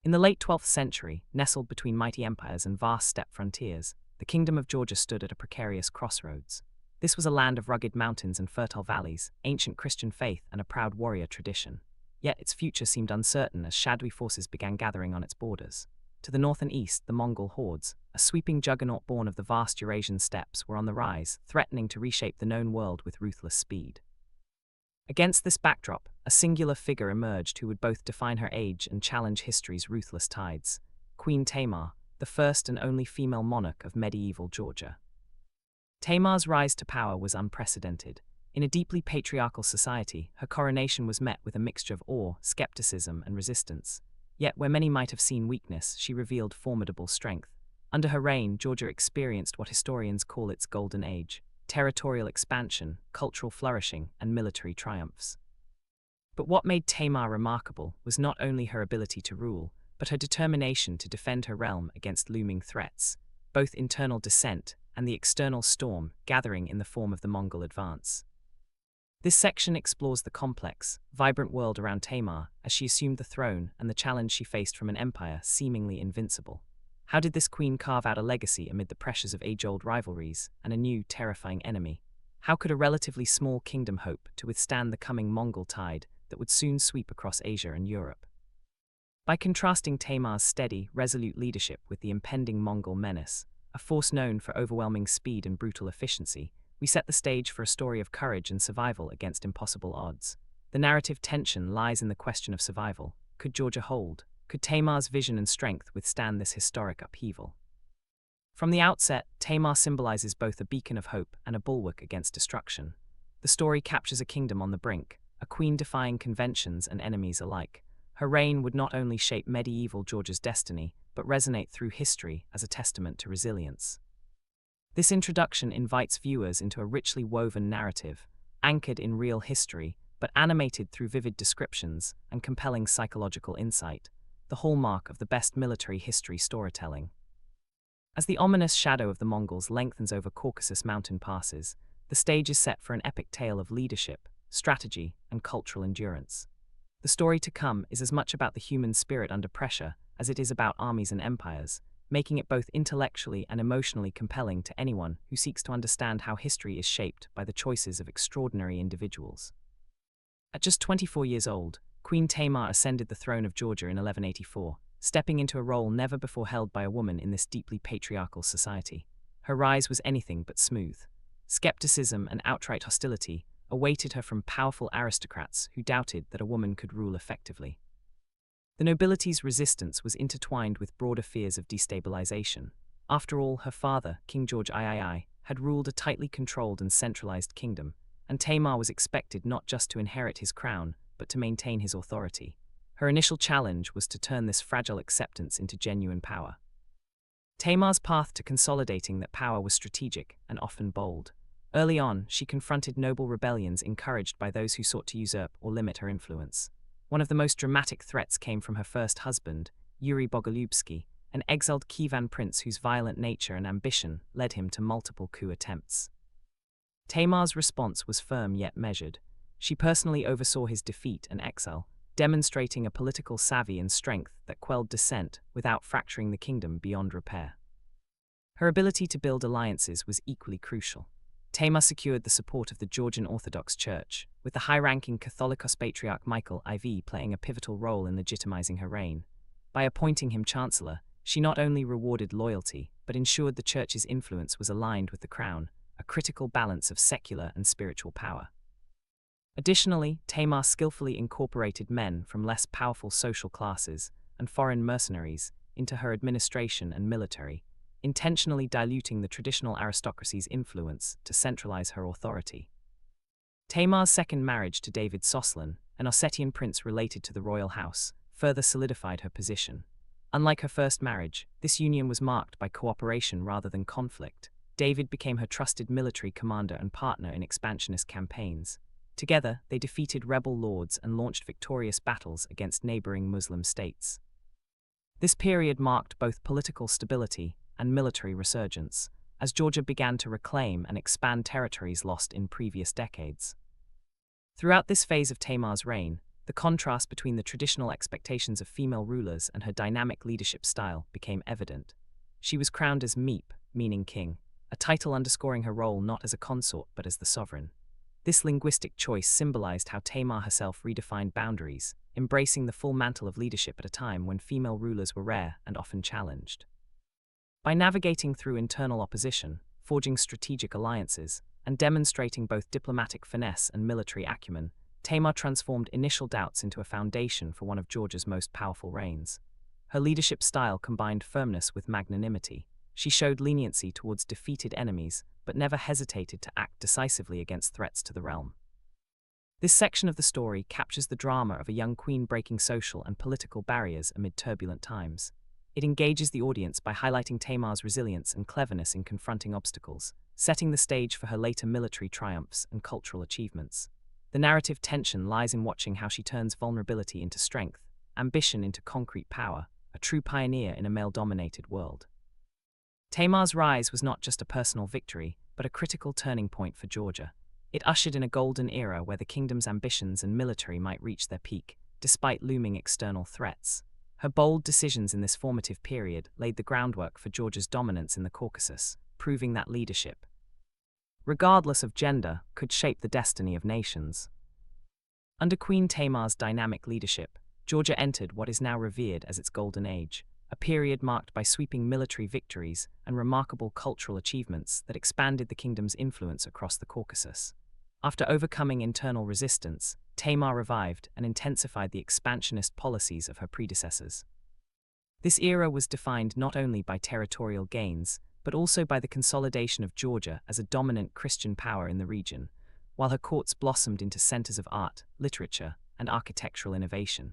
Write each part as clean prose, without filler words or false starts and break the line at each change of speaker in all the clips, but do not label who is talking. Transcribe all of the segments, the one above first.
In the late 12th century, nestled between mighty empires and vast steppe frontiers, the Kingdom of Georgia stood at a precarious crossroads. This was a land of rugged mountains and fertile valleys, ancient Christian faith, and a proud warrior tradition. Yet its future seemed uncertain as shadowy forces began gathering on its borders. To the north and east, the Mongol hordes, a sweeping juggernaut born of the vast Eurasian steppes, were on the rise, threatening to reshape the known world with ruthless speed. Against this backdrop, a singular figure emerged who would both define her age and challenge history's ruthless tides: Queen Tamar, the first and only female monarch of medieval Georgia. Tamar's rise to power was unprecedented. In a deeply patriarchal society, her coronation was met with a mixture of awe, skepticism, and resistance. Yet, where many might have seen weakness, she revealed formidable strength. Under her reign, Georgia experienced what historians call its golden age: territorial expansion, cultural flourishing, and military triumphs. But what made Tamar remarkable was not only her ability to rule, but her determination to defend her realm against looming threats, both internal dissent and the external storm gathering in the form of the Mongol advance. This section explores the complex, vibrant world around Tamar as she assumed the throne and the challenge she faced from an empire seemingly invincible. How did this queen carve out a legacy amid the pressures of age-old rivalries and a new, terrifying enemy? How could a relatively small kingdom hope to withstand the coming Mongol tide that would soon sweep across Asia and Europe? By contrasting Tamar's steady, resolute leadership with the impending Mongol menace, a force known for overwhelming speed and brutal efficiency, we set the stage for a story of courage and survival against impossible odds. The narrative tension lies in the question of survival. Could Georgia hold? Could Tamar's vision and strength withstand this historic upheaval? From the outset, Tamar symbolizes both a beacon of hope and a bulwark against destruction. The story captures a kingdom on the brink, a queen defying conventions and enemies alike. Her reign would not only shape medieval Georgia's destiny, but resonate through history as a testament to resilience. This introduction invites viewers into a richly woven narrative, anchored in real history, but animated through vivid descriptions and compelling psychological insight, the hallmark of the best military history storytelling. As the ominous shadow of the Mongols lengthens over Caucasus mountain passes, the stage is set for an epic tale of leadership, strategy, and cultural endurance. The story to come is as much about the human spirit under pressure as it is about armies and empires, making it both intellectually and emotionally compelling to anyone who seeks to understand how history is shaped by the choices of extraordinary individuals. At just 24 years old, Queen Tamar ascended the throne of Georgia in 1184, stepping into a role never before held by a woman in this deeply patriarchal society. Her rise was anything but smooth. Skepticism and outright hostility awaited her from powerful aristocrats who doubted that a woman could rule effectively. The nobility's resistance was intertwined with broader fears of destabilization. After all, her father, King George III, had ruled a tightly controlled and centralized kingdom, and Tamar was expected not just to inherit his crown, but to maintain his authority. Her initial challenge was to turn this fragile acceptance into genuine power. Tamar's path to consolidating that power was strategic and often bold. Early on, she confronted noble rebellions encouraged by those who sought to usurp or limit her influence. One of the most dramatic threats came from her first husband, Yuri Bogolyubsky, an exiled Kievan prince whose violent nature and ambition led him to multiple coup attempts. Tamar's response was firm yet measured. She personally oversaw his defeat and exile, demonstrating a political savvy and strength that quelled dissent without fracturing the kingdom beyond repair. Her ability to build alliances was equally crucial. Tamar secured the support of the Georgian Orthodox Church, with the high-ranking Catholicos Patriarch Michael IV playing a pivotal role in legitimizing her reign. By appointing him chancellor, she not only rewarded loyalty, but ensured the Church's influence was aligned with the crown, a critical balance of secular and spiritual power. Additionally, Tamar skillfully incorporated men from less powerful social classes and foreign mercenaries into her administration and military, intentionally diluting the traditional aristocracy's influence to centralize her authority. Tamar's second marriage to David Soslan, an Ossetian prince related to the royal house, further solidified her position. Unlike her first marriage, this union was marked by cooperation rather than conflict. David became her trusted military commander and partner in expansionist campaigns. Together, they defeated rebel lords and launched victorious battles against neighboring Muslim states. This period marked both political stability and military resurgence, as Georgia began to reclaim and expand territories lost in previous decades. Throughout this phase of Tamar's reign, The contrast between the traditional expectations of female rulers and her dynamic leadership style became evident. She was crowned as Meep, meaning king, a title underscoring her role not as a consort but as the sovereign. This linguistic choice symbolized how Tamar herself redefined boundaries, embracing the full mantle of leadership at a time when female rulers were rare and often challenged. By navigating through internal opposition, forging strategic alliances, and demonstrating both diplomatic finesse and military acumen, Tamar transformed initial doubts into a foundation for one of Georgia's most powerful reigns. Her leadership style combined firmness with magnanimity. She showed leniency towards defeated enemies, but never hesitated to act decisively against threats to the realm. This section of the story captures the drama of a young queen breaking social and political barriers amid turbulent times. It engages the audience by highlighting Tamar's resilience and cleverness in confronting obstacles, setting the stage for her later military triumphs and cultural achievements. The narrative tension lies in watching how she turns vulnerability into strength, ambition into concrete power, a true pioneer in a male-dominated world. Tamar's rise was not just a personal victory, but a critical turning point for Georgia. It ushered in a golden era where the kingdom's ambitions and military might reach their peak, despite looming external threats. Her bold decisions in this formative period laid the groundwork for Georgia's dominance in the Caucasus, proving that leadership, regardless of gender, could shape the destiny of nations. Under Queen Tamar's dynamic leadership, Georgia entered what is now revered as its Golden Age, a period marked by sweeping military victories and remarkable cultural achievements that expanded the kingdom's influence across the Caucasus. After overcoming internal resistance, Tamar revived and intensified the expansionist policies of her predecessors. This era was defined not only by territorial gains, but also by the consolidation of Georgia as a dominant Christian power in the region, while her courts blossomed into centers of art, literature, and architectural innovation.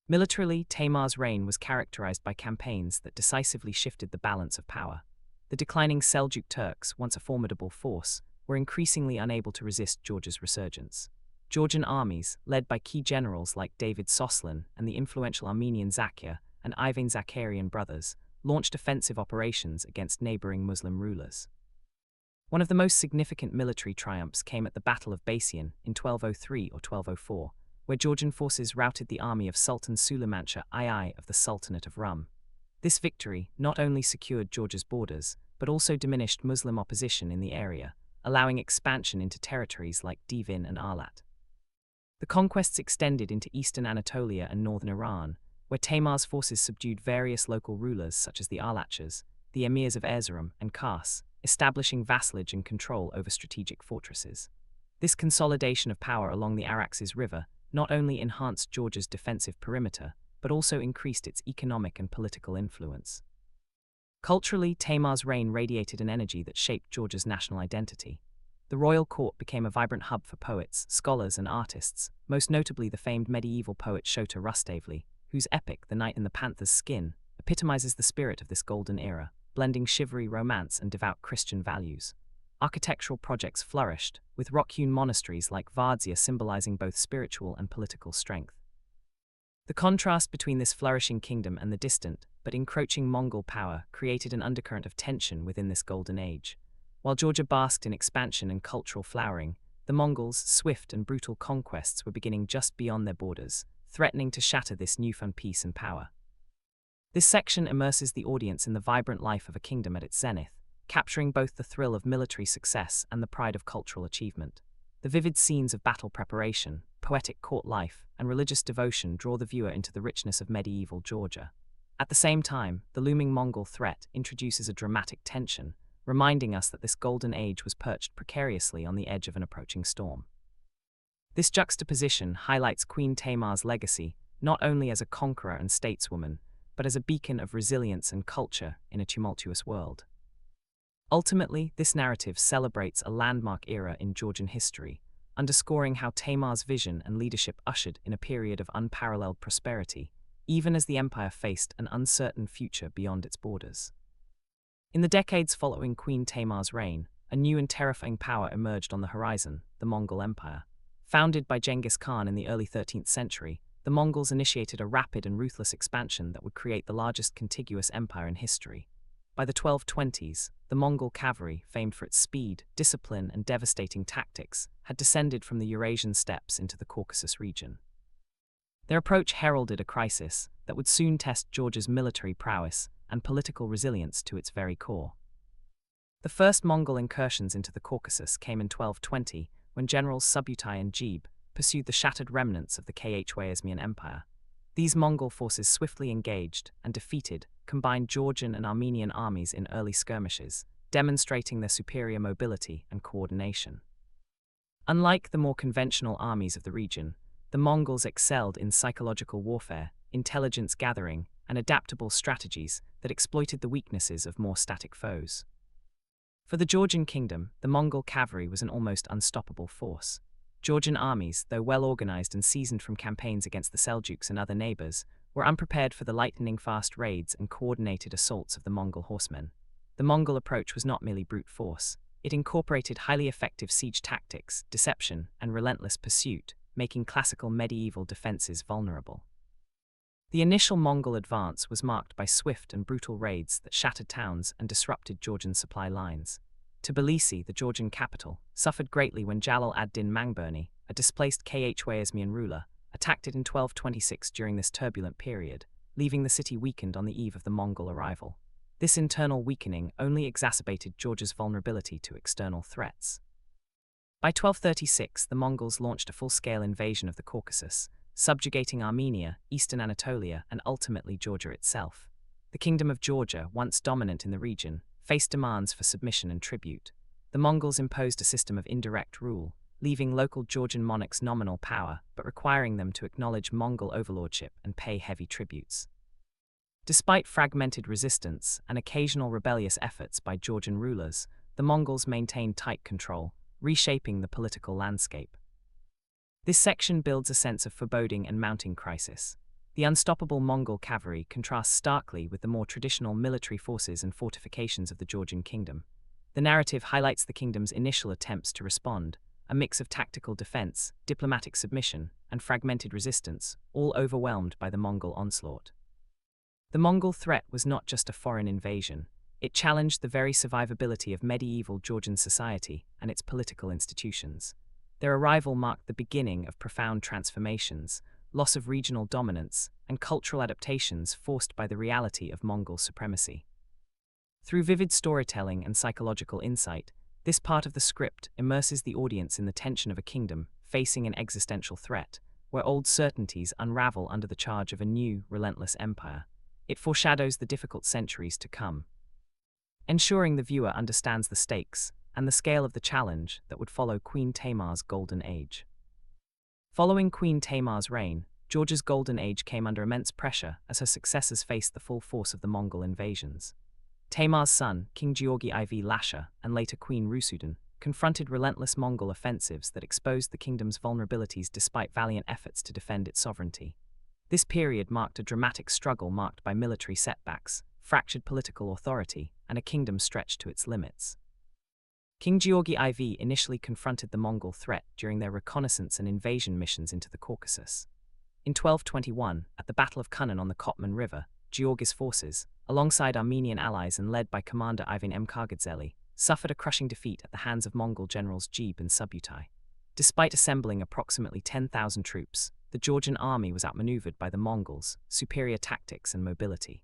Militarily, Tamar's reign was characterized by campaigns that decisively shifted the balance of power. The declining Seljuk Turks, once a formidable force, were increasingly unable to resist Georgia's resurgence. Georgian armies, led by key generals like David Soslin and the influential Armenian Zakir and Ivan Zakarian brothers, launched offensive operations against neighboring Muslim rulers. One of the most significant military triumphs came at the Battle of Basian in 1203 or 1204, where Georgian forces routed the army of Sultan Suleiman Shah II of the Sultanate of Rum. This victory not only secured Georgia's borders, but also diminished Muslim opposition in the area, allowing expansion into territories like Divin and Arlat. The conquests extended into eastern Anatolia and northern Iran, where Tamar's forces subdued various local rulers such as the Arlachs, the emirs of Erzurum and Kars, establishing vassalage and control over strategic fortresses. This consolidation of power along the Araxes River not only enhanced Georgia's defensive perimeter, but also increased its economic and political influence. Culturally, Tamar's reign radiated an energy that shaped Georgia's national identity. The royal court became a vibrant hub for poets, scholars, and artists, most notably the famed medieval poet Shota Rustaveli, whose epic, The Knight in the Panther's Skin, epitomizes the spirit of this golden era, blending chivalry, romance, and devout Christian values. Architectural projects flourished, with rock-hewn monasteries like Vardzia symbolizing both spiritual and political strength. The contrast between this flourishing kingdom and the distant, but encroaching Mongol power created an undercurrent of tension within this golden age. While Georgia basked in expansion and cultural flowering, the Mongols' swift and brutal conquests were beginning just beyond their borders, threatening to shatter this newfound peace and power. This section immerses the audience in the vibrant life of a kingdom at its zenith, capturing both the thrill of military success and the pride of cultural achievement. The vivid scenes of battle preparation, poetic court life, and religious devotion draw the viewer into the richness of medieval Georgia. At the same time, the looming Mongol threat introduces a dramatic tension, reminding us that this golden age was perched precariously on the edge of an approaching storm. This juxtaposition highlights Queen Tamar's legacy not only as a conqueror and stateswoman, but as a beacon of resilience and culture in a tumultuous world. Ultimately, this narrative celebrates a landmark era in Georgian history, underscoring how Tamar's vision and leadership ushered in a period of unparalleled prosperity, even as the empire faced an uncertain future beyond its borders. In the decades following Queen Tamar's reign, a new and terrifying power emerged on the horizon, the Mongol Empire. Founded by Genghis Khan in the early 13th century, the Mongols initiated a rapid and ruthless expansion that would create the largest contiguous empire in history. By the 1220s, the Mongol cavalry, famed for its speed, discipline, and devastating tactics, had descended from the Eurasian steppes into the Caucasus region. Their approach heralded a crisis that would soon test Georgia's military prowess and political resilience to its very core. The first Mongol incursions into the Caucasus came in 1220, when generals Subutai and Jebe pursued the shattered remnants of the Khwarezmian Empire. These Mongol forces swiftly engaged and defeated combined Georgian and Armenian armies in early skirmishes, demonstrating their superior mobility and coordination. Unlike the more conventional armies of the region, the Mongols excelled in psychological warfare, intelligence gathering, and adaptable strategies that exploited the weaknesses of more static foes. For the Georgian kingdom, the Mongol cavalry was an almost unstoppable force. Georgian armies, though well organized and seasoned from campaigns against the Seljuks and other neighbors, were unprepared for the lightning-fast raids and coordinated assaults of the Mongol horsemen. The Mongol approach was not merely brute force. It incorporated highly effective siege tactics, deception, and relentless pursuit, making classical medieval defenses vulnerable. The initial Mongol advance was marked by swift and brutal raids that shattered towns and disrupted Georgian supply lines. Tbilisi, the Georgian capital, suffered greatly when Jalal ad-Din Mangburni, a displaced Khwarezmian ruler, attacked it in 1226 during this turbulent period, leaving the city weakened on the eve of the Mongol arrival. This internal weakening only exacerbated Georgia's vulnerability to external threats. By 1236, the Mongols launched a full-scale invasion of the Caucasus, subjugating Armenia, eastern Anatolia, and ultimately Georgia itself. The Kingdom of Georgia, once dominant in the region, faced demands for submission and tribute. The Mongols imposed a system of indirect rule, leaving local Georgian monarchs nominal power, but requiring them to acknowledge Mongol overlordship and pay heavy tributes. Despite fragmented resistance and occasional rebellious efforts by Georgian rulers, the Mongols maintained tight control, reshaping the political landscape. This section builds a sense of foreboding and mounting crisis. The unstoppable Mongol cavalry contrasts starkly with the more traditional military forces and fortifications of the Georgian kingdom. The narrative highlights the kingdom's initial attempts to respond, a mix of tactical defense, diplomatic submission, and fragmented resistance, all overwhelmed by the Mongol onslaught. The Mongol threat was not just a foreign invasion. It challenged the very survivability of medieval Georgian society and its political institutions. Their arrival marked the beginning of profound transformations, loss of regional dominance, and cultural adaptations forced by the reality of Mongol supremacy. Through vivid storytelling and psychological insight, this part of the script immerses the audience in the tension of a kingdom facing an existential threat, where old certainties unravel under the charge of a new, relentless empire. It foreshadows the difficult centuries to come, ensuring the viewer understands the stakes and the scale of the challenge that would follow Queen Tamar's golden age. Following Queen Tamar's reign, Georgia's golden age came under immense pressure as her successors faced the full force of the Mongol invasions. Tamar's son, King Georgi IV Lasha, and later Queen Rusudin, confronted relentless Mongol offensives that exposed the kingdom's vulnerabilities despite valiant efforts to defend its sovereignty. This period marked a dramatic struggle marked by military setbacks, fractured political authority, and a kingdom stretched to its limits. King Georgi IV initially confronted the Mongol threat during their reconnaissance and invasion missions into the Caucasus. In 1221, at the Battle of Kunan on the Kotman River, Georgi's forces, alongside Armenian allies and led by Commander Ivan Mkargadzeli, suffered a crushing defeat at the hands of Mongol generals Jebe and Subutai. Despite assembling approximately 10,000 troops, the Georgian army was outmaneuvered by the Mongols' superior tactics and mobility.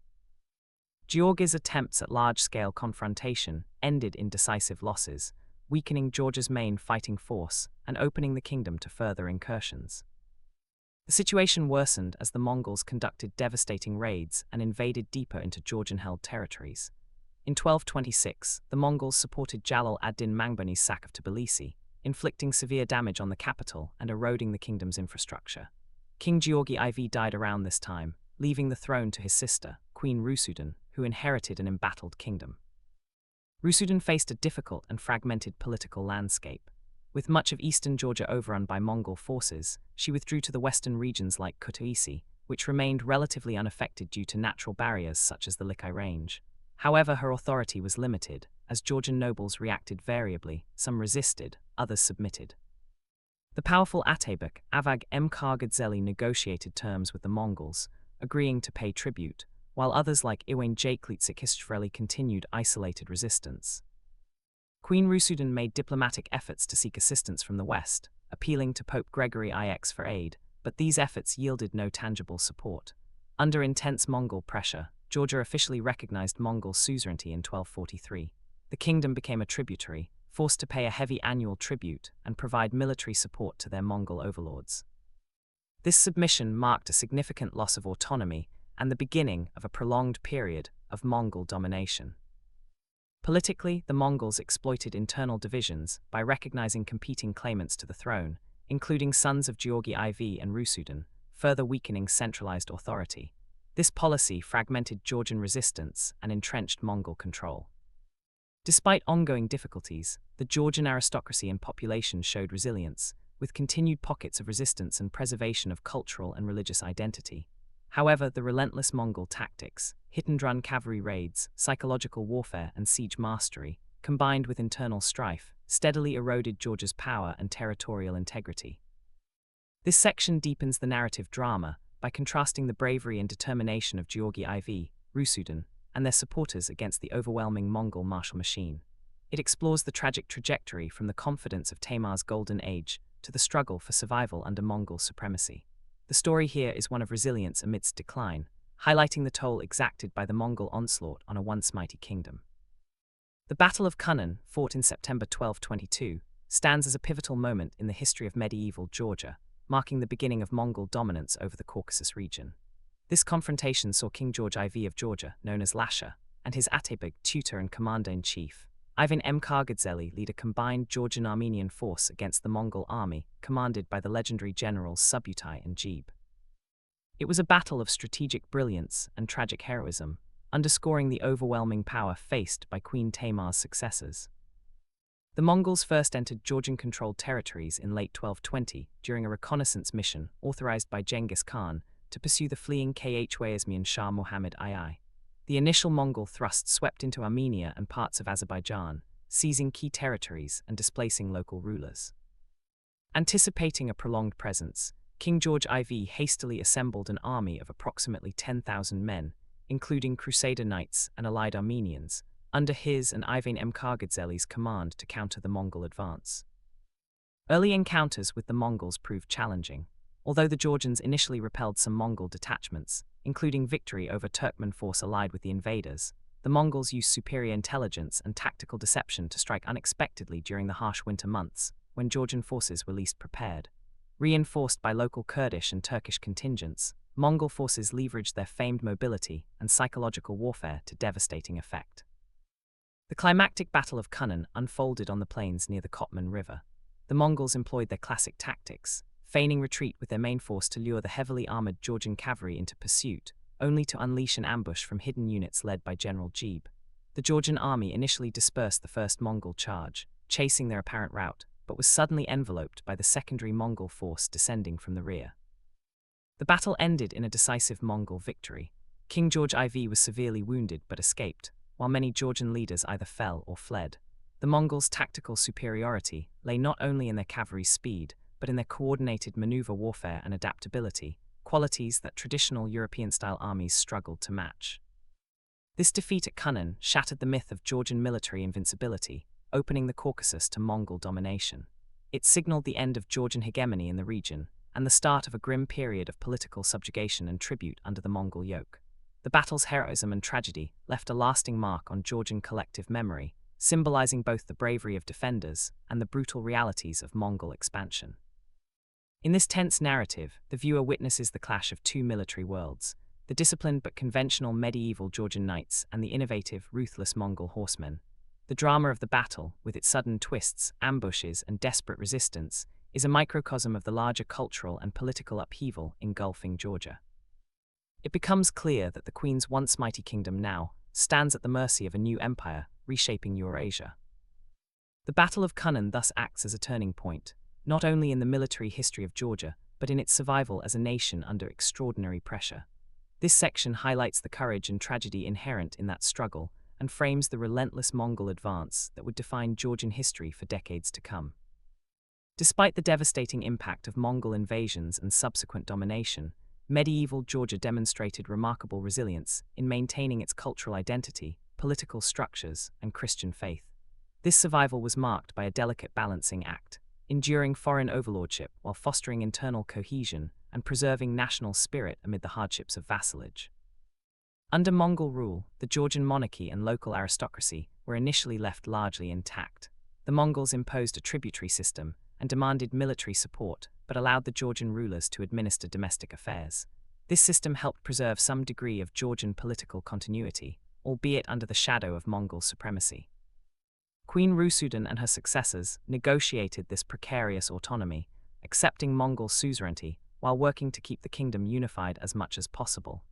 Georgi's attempts at large-scale confrontation ended in decisive losses, weakening Georgia's main fighting force and opening the kingdom to further incursions. The situation worsened as the Mongols conducted devastating raids and invaded deeper into Georgian-held territories. In 1226, the Mongols supported Jalal ad-Din Mangburni's sack of Tbilisi, inflicting severe damage on the capital and eroding the kingdom's infrastructure. King Georgi IV died around this time, leaving the throne to his sister, Queen Rusudin, who inherited an embattled kingdom. Rusudin faced a difficult and fragmented political landscape. With much of eastern Georgia overrun by Mongol forces, she withdrew to the western regions like Kutaisi, which remained relatively unaffected due to natural barriers such as the Likai Range. However, her authority was limited, as Georgian nobles reacted variably, some resisted, others submitted. The powerful Atabek Avag Mkargadzeli negotiated terms with the Mongols, agreeing to pay tribute, while others like Iwane Jaklitsik continued isolated resistance. Queen Rusudin made diplomatic efforts to seek assistance from the West, appealing to Pope Gregory IX for aid, but these efforts yielded no tangible support. Under intense Mongol pressure, Georgia officially recognized Mongol suzerainty in 1243. The kingdom became a tributary, forced to pay a heavy annual tribute and provide military support to their Mongol overlords. This submission marked a significant loss of autonomy and the beginning of a prolonged period of Mongol domination. Politically, the Mongols exploited internal divisions by recognizing competing claimants to the throne, including sons of Georgi IV and Rusudin, further weakening centralized authority. This policy fragmented Georgian resistance and entrenched Mongol control. Despite ongoing difficulties, the Georgian aristocracy and population showed resilience, with continued pockets of resistance and preservation of cultural and religious identity. However, the relentless Mongol tactics, hit-and-run cavalry raids, psychological warfare, and siege mastery, combined with internal strife, steadily eroded Georgia's power and territorial integrity. This section deepens the narrative drama by contrasting the bravery and determination of Georgi IV, Rusudin, and their supporters against the overwhelming Mongol martial machine. It explores the tragic trajectory from the confidence of Tamar's golden age to the struggle for survival under Mongol supremacy. The story here is one of resilience amidst decline, highlighting the toll exacted by the Mongol onslaught on a once mighty kingdom. The Battle of Kunnan, fought in September 1222, stands as a pivotal moment in the history of medieval Georgia, marking the beginning of Mongol dominance over the Caucasus region. This confrontation saw King George IV of Georgia, known as Lasha, and his Atebeg, tutor and commander-in-chief, Ivan M. Kargadzeli, lead a combined Georgian-Armenian force against the Mongol army, commanded by the legendary generals Subutai and Jebe. It was a battle of strategic brilliance and tragic heroism, underscoring the overwhelming power faced by Queen Tamar's successors. The Mongols first entered Georgian-controlled territories in late 1220 during a reconnaissance mission authorized by Genghis Khan to pursue the fleeing Khwarezmian Shah Muhammad II. The initial Mongol thrust swept into Armenia and parts of Azerbaijan, seizing key territories and displacing local rulers. Anticipating a prolonged presence, King George IV hastily assembled an army of approximately 10,000 men, including Crusader knights and allied Armenians, under his and Ivan M. Kargadzeli's command to counter the Mongol advance. Early encounters with the Mongols proved challenging. Although the Georgians initially repelled some Mongol detachments, including victory over Turkmen force allied with the invaders, the Mongols used superior intelligence and tactical deception to strike unexpectedly during the harsh winter months, when Georgian forces were least prepared. Reinforced by local Kurdish and Turkish contingents, Mongol forces leveraged their famed mobility and psychological warfare to devastating effect. The climactic Battle of Kunnan unfolded on the plains near the Kotman River. The Mongols employed their classic tactics, feigning retreat with their main force to lure the heavily armored Georgian cavalry into pursuit, only to unleash an ambush from hidden units led by General Jebe. The Georgian army initially dispersed the first Mongol charge, chasing their apparent route, but was suddenly enveloped by the secondary Mongol force descending from the rear. The battle ended in a decisive Mongol victory. King George IV was severely wounded but escaped, while many Georgian leaders either fell or fled. The Mongols' tactical superiority lay not only in their cavalry's speed, but in their coordinated maneuver warfare and adaptability, qualities that traditional European-style armies struggled to match. This defeat at Kunnan shattered the myth of Georgian military invincibility, opening the Caucasus to Mongol domination. It signaled the end of Georgian hegemony in the region, and the start of a grim period of political subjugation and tribute under the Mongol yoke. The battle's heroism and tragedy left a lasting mark on Georgian collective memory, symbolizing both the bravery of defenders and the brutal realities of Mongol expansion. In this tense narrative, the viewer witnesses the clash of two military worlds, the disciplined but conventional medieval Georgian knights and the innovative, ruthless Mongol horsemen. The drama of the battle, with its sudden twists, ambushes, and desperate resistance, is a microcosm of the larger cultural and political upheaval engulfing Georgia. It becomes clear that the Queen's once mighty kingdom now stands at the mercy of a new empire, reshaping Eurasia. The Battle of Kunnan thus acts as a turning point, not only in the military history of Georgia, but in its survival as a nation under extraordinary pressure. This section highlights the courage and tragedy inherent in that struggle and frames the relentless Mongol advance that would define Georgian history for decades to come. Despite the devastating impact of Mongol invasions and subsequent domination, medieval Georgia demonstrated remarkable resilience in maintaining its cultural identity, political structures, and Christian faith. This survival was marked by a delicate balancing act, enduring foreign overlordship while fostering internal cohesion and preserving national spirit amid the hardships of vassalage. Under Mongol rule, the Georgian monarchy and local aristocracy were initially left largely intact. The Mongols imposed a tributary system and demanded military support, but allowed the Georgian rulers to administer domestic affairs. This system helped preserve some degree of Georgian political continuity, albeit under the shadow of Mongol supremacy. Queen Rusudin and her successors negotiated this precarious autonomy, accepting Mongol suzerainty while working to keep the kingdom unified as much as possible.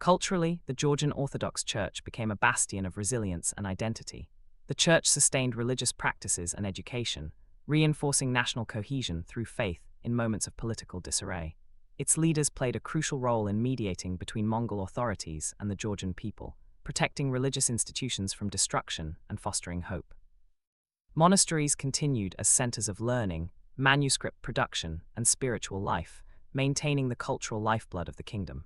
Culturally, the Georgian Orthodox Church became a bastion of resilience and identity. The Church sustained religious practices and education, reinforcing national cohesion through faith in moments of political disarray. Its leaders played a crucial role in mediating between Mongol authorities and the Georgian people, protecting religious institutions from destruction and fostering hope. Monasteries continued as centers of learning, manuscript production, and spiritual life, maintaining the cultural lifeblood of the kingdom.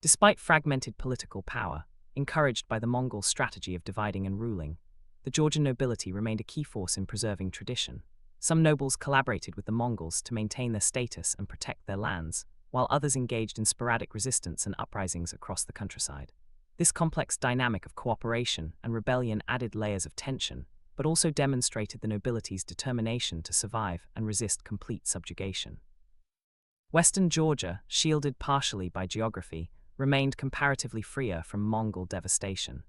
Despite fragmented political power, encouraged by the Mongol strategy of dividing and ruling, the Georgian nobility remained a key force in preserving tradition. Some nobles collaborated with the Mongols to maintain their status and protect their lands, while others engaged in sporadic resistance and uprisings across the countryside. This complex dynamic of cooperation and rebellion added layers of tension, but also demonstrated the nobility's determination to survive and resist complete subjugation. Western Georgia, shielded partially by geography, remained comparatively freer from Mongol devastation.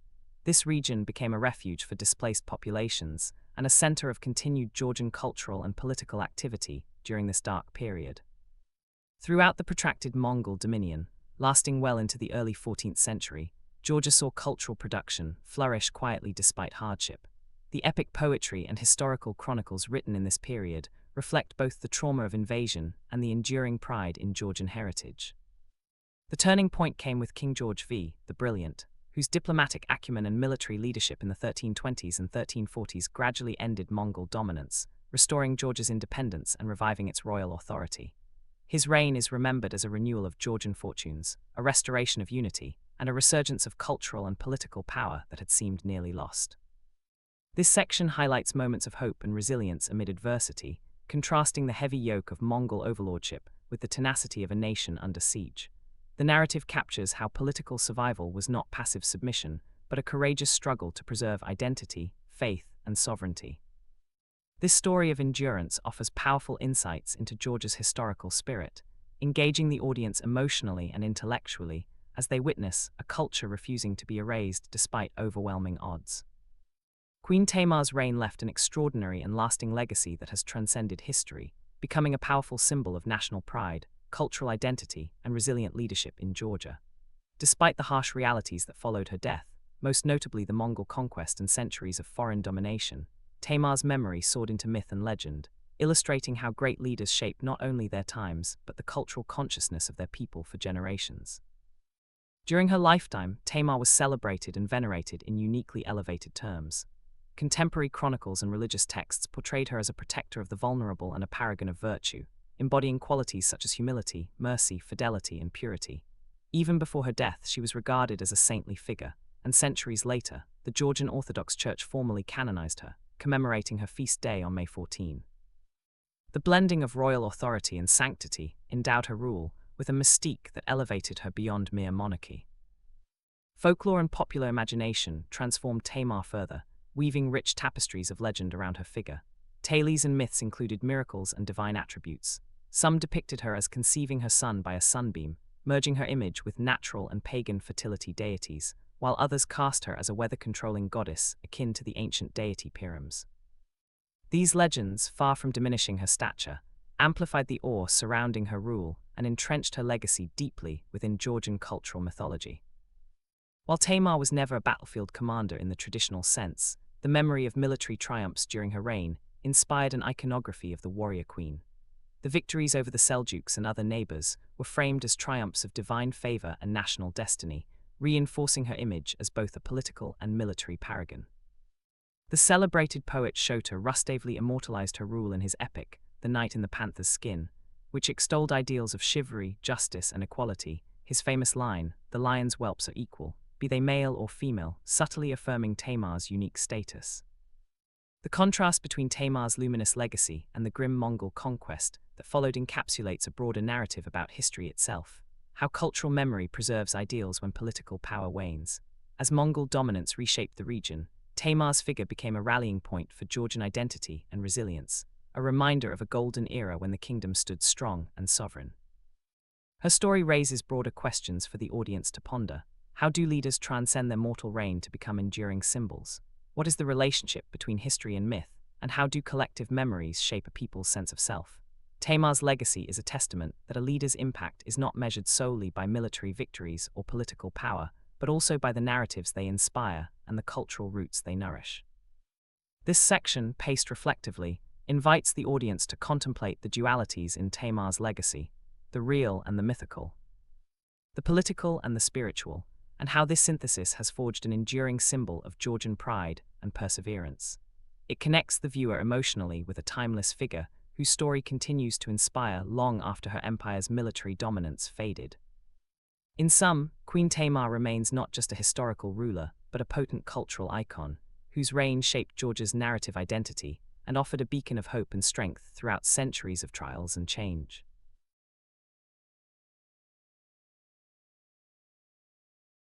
This region became a refuge for displaced populations and a center of continued Georgian cultural and political activity during this dark period. Throughout the protracted Mongol dominion, lasting well into the early 14th century, Georgia saw cultural production flourish quietly despite hardship. The epic poetry and historical chronicles written in this period reflect both the trauma of invasion and the enduring pride in Georgian heritage. The turning point came with King George V, the Brilliant, whose diplomatic acumen and military leadership in the 1320s and 1340s gradually ended Mongol dominance, restoring Georgia's independence and reviving its royal authority. His reign is remembered as a renewal of Georgian fortunes, a restoration of unity, and a resurgence of cultural and political power that had seemed nearly lost. This section highlights moments of hope and resilience amid adversity, contrasting the heavy yoke of Mongol overlordship with the tenacity of a nation under siege. The narrative captures how political survival was not passive submission, but a courageous struggle to preserve identity, faith, and sovereignty. This story of endurance offers powerful insights into Georgia's historical spirit, engaging the audience emotionally and intellectually as they witness a culture refusing to be erased despite overwhelming odds. Queen Tamar's reign left an extraordinary and lasting legacy that has transcended history, becoming a powerful symbol of national pride, cultural identity, and resilient leadership in Georgia. Despite the harsh realities that followed her death, most notably the Mongol conquest and centuries of foreign domination, Tamar's memory soared into myth and legend, illustrating how great leaders shaped not only their times but the cultural consciousness of their people for generations. During her lifetime, Tamar was celebrated and venerated in uniquely elevated terms. Contemporary chronicles and religious texts portrayed her as a protector of the vulnerable and a paragon of virtue, embodying qualities such as humility, mercy, fidelity, and purity. Even before her death, she was regarded as a saintly figure, and centuries later, the Georgian Orthodox Church formally canonized her, commemorating her feast day on May 14. The blending of royal authority and sanctity endowed her rule with a mystique that elevated her beyond mere monarchy. Folklore and popular imagination transformed Tamar further, weaving rich tapestries of legend around her figure. Tales and myths included miracles and divine attributes. Some depicted her as conceiving her son by a sunbeam, merging her image with natural and pagan fertility deities, while others cast her as a weather-controlling goddess akin to the ancient deity Pyrams. These legends, far from diminishing her stature, amplified the awe surrounding her rule and entrenched her legacy deeply within Georgian cultural mythology. While Tamar was never a battlefield commander in the traditional sense, the memory of military triumphs during her reign inspired an iconography of the warrior queen. The victories over the Seljuks and other neighbors were framed as triumphs of divine favor and national destiny, reinforcing her image as both a political and military paragon. The celebrated poet Shota Rustaveli immortalized her rule in his epic, The Knight in the Panther's Skin, which extolled ideals of chivalry, justice, and equality. His famous line, "The lion's whelps are equal, be they male or female," subtly affirming Tamar's unique status. The contrast between Tamar's luminous legacy and the grim Mongol conquest that followed encapsulates a broader narrative about history itself, how cultural memory preserves ideals when political power wanes. As Mongol dominance reshaped the region, Tamar's figure became a rallying point for Georgian identity and resilience, a reminder of a golden era when the kingdom stood strong and sovereign. Her story raises broader questions for the audience to ponder. How do leaders transcend their mortal reign to become enduring symbols? What is the relationship between history and myth, and how do collective memories shape a people's sense of self? Tamar's legacy is a testament that a leader's impact is not measured solely by military victories or political power, but also by the narratives they inspire and the cultural roots they nourish. This section, paced reflectively, invites the audience to contemplate the dualities in Tamar's legacy, the real and the mythical, the political and the spiritual, and how this synthesis has forged an enduring symbol of Georgian pride and perseverance. It connects the viewer emotionally with a timeless figure whose story continues to inspire long after her empire's military dominance faded. In sum, Queen Tamar remains not just a historical ruler, but a potent cultural icon, whose reign shaped Georgia's narrative identity and offered a beacon of hope and strength throughout centuries of trials and change.